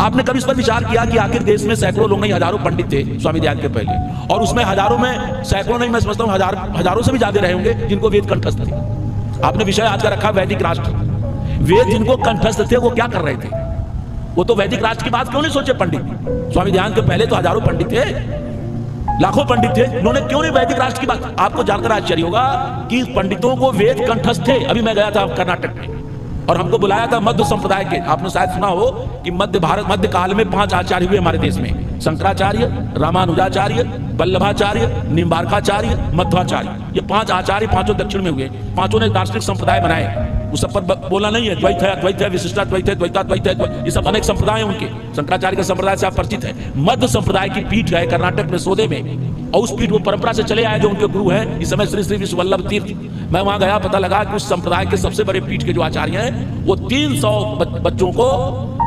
आपने कभी इस पर विचार किया कि आखिर देश में सैकड़ों लोग नहीं हजारों पंडित थे स्वामी दयानंद के पहले, और उसमें हजारों में सैकड़ों नहीं, मैं समझता हूं हजारों से भी ज्यादा रहे होंगे जिनको वेद कंठस्थ थे। आपने विषय आज का रखा वैदिक राष्ट्र। वेद जिनको कंठस्थ थे वो क्या कर रहे थे? वो तो वैदिक राष्ट्र की बात क्यों नहीं सोचे पंडित? स्वामी दयानंद के पहले तो हजारों पंडित थे, लाखों पंडित थे, उन्होंने क्यों नहीं वैदिक राष्ट्र की बात? आपको जानकर आश्चर्य होगा कि पंडितों को वेद कंठस्थ थे। अभी मैं गया था कर्नाटक में और हमको बुलाया था मध्य संप्रदाय के। आपने शायद सुना हो कि मध्य काल में 5 आचार्य हुए हमारे देश में, शंकराचार्य, रामानुजाचार्य, वल्लभाचार्य, निम्बार्काचार्य, मध्वाचार्य। ये 5 आचार्य पांचों दक्षिण में हुए। पांचों ने दार्शनिक संप्रदाय बनाए। उस सब पर बोला नहीं है, द्वैत है, अद्वैत है, विशिष्टाद्वैत है, द्वैताद्वैत है, ये सब अनेक संप्रदाय हैं उनके। शंकराचार्य के संप्रदाय से आप परिचित है। मध्य संप्रदाय की पीठ है कर्नाटक में सोदे में, और उस पीठ वो परंपरा से चले आए जो उनके गुरु हैं इस समय श्री श्री विश्व वल्लभ तीर्थ। मैं वहां गया, पता लगा कि उस संप्रदाय के सबसे बड़े पीठ के जो आचार्य हैं वो 300 बच्चों को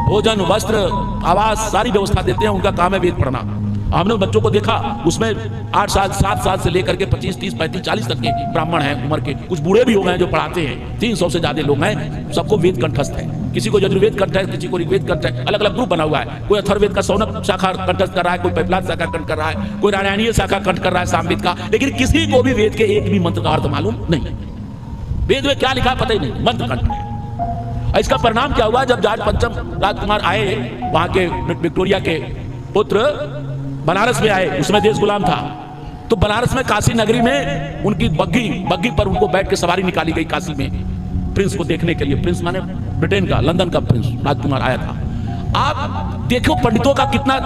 भोजन, वस्त्र, आवास सारी व्यवस्था देते हैं। उनका काम है वेद पढ़ना। हमने बच्चों को देखा, उसमें 8 साल 7 साल से लेकर के 25, 30, 35, 40 तक के ब्राह्मण हैं उम्र के, कुछ बूढ़े भी हो गए जो पढ़ाते हैं। 300 से ज्यादा लोग हैं, सबको वेद कंठस्थ है। किसी को यजुर्वेद कंठ है, किसी को ऋग्वेद कंठ है, अलग अलग ग्रुप बना हुआ है। कोई अथर्ववेद का सौनक शाखा कंठस्थ कर रहा है, कोई पैपलाद शाखा कंठ कर रहा है, कोई नारायणीय शाखा कंठ कर रहा है सामवेद का, लेकिन किसी को भी वेद के एक भी मंत्र का अर्थ मालूम नहीं। वेद में क्या लिखा है पता ही नहीं, मंत्र कंठ है। इसका परिणाम क्या हुआ? जब जहाज पंचम राजकुमार आए, वहां के विक्टोरिया के पुत्र बनारस में आए, उसमें देश गुलाम था, तो बनारस में काशी नगरी में उनकी बग्घी पर उनको बैठ के सवारी निकाली गई काशी में, प्रिंस को देखने के लिए। प्रिंस माने ब्रिटेन का, लंदन का प्रिंस राजकुमार आया था। आप देखो पंडितों का कितना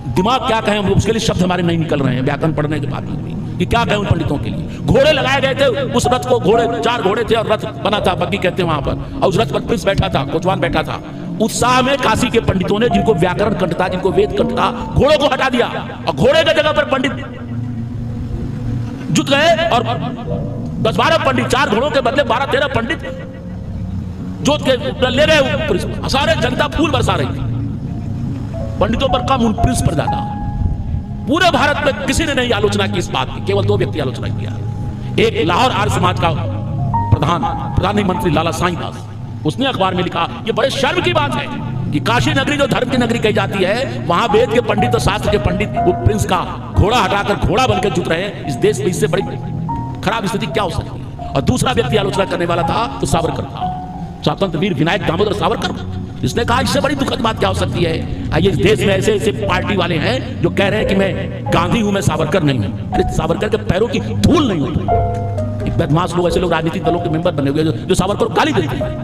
दिमाग, क्या कहें, उसके लिए शब्द हमारे नहीं निकल रहे हैं व्याकरण पढ़ने के बाद भी कि क्या कहें उन पंडितों के लिए। घोड़े लगाए गए थे, उस रथ को घोड़े 4 घोड़े थे और रथ बना था, बग्घी कहते हैं वहां पर, और उस रथ पर प्रिंस बैठा था, कोचवान बैठा था। उत्साह में काशी के पंडितों ने, जिनको व्याकरण कंठ था, जिनको वेद कंठ था, घोड़ों को हटा दिया और घोड़े की जगह पर पंडित जुट गए और 10-12 पंडित, 4 घोड़ों के बदले 12-13 पंडित जोत के ले गए। सारे जनता फूल बरसा रही थी, पंडितों पर कम, उन प्रिंस पर ज्यादा। पूरे भारत में किसी ने नहीं आलोचना की इस बात की, केवल 2 व्यक्ति आलोचना किया। एक लाहौर आर्य समाज का प्रधानमंत्री लाला साईं दास, उसने अखबार में लिखा, ये बड़े शर्म की बात है कि काशी नगरी जो धर्म की नगरी कही जाती है, वहां वेद के पंडित और शास्त्र के पंडित वो प्रिंस का घोड़ा हटाकर घोड़ा बनकर जुट रहे हैं। इस देश में इससे बड़ी खराब स्थिति क्या हो सकती है? और दूसरा व्यक्ति आलोचना करने वाला था तो सावरकर था, स्वतंत्र वीर विनायक दामोदर सावरकर। इसने कहा इससे बड़ी दुखद बात क्या हो सकती है? आइए, इस देश में ऐसे ऐसे पार्टी वाले हैं जो कह रहे हैं कि मैं गांधी हूं, मैं सावरकर नहीं हूं। अरे सावरकर के पैरों की धूल नहीं होती। बदमाश लोग, ऐसे लोग राजनीतिक दलों के मेंबर बने हुए जो सावरकर को गाली देते हैं।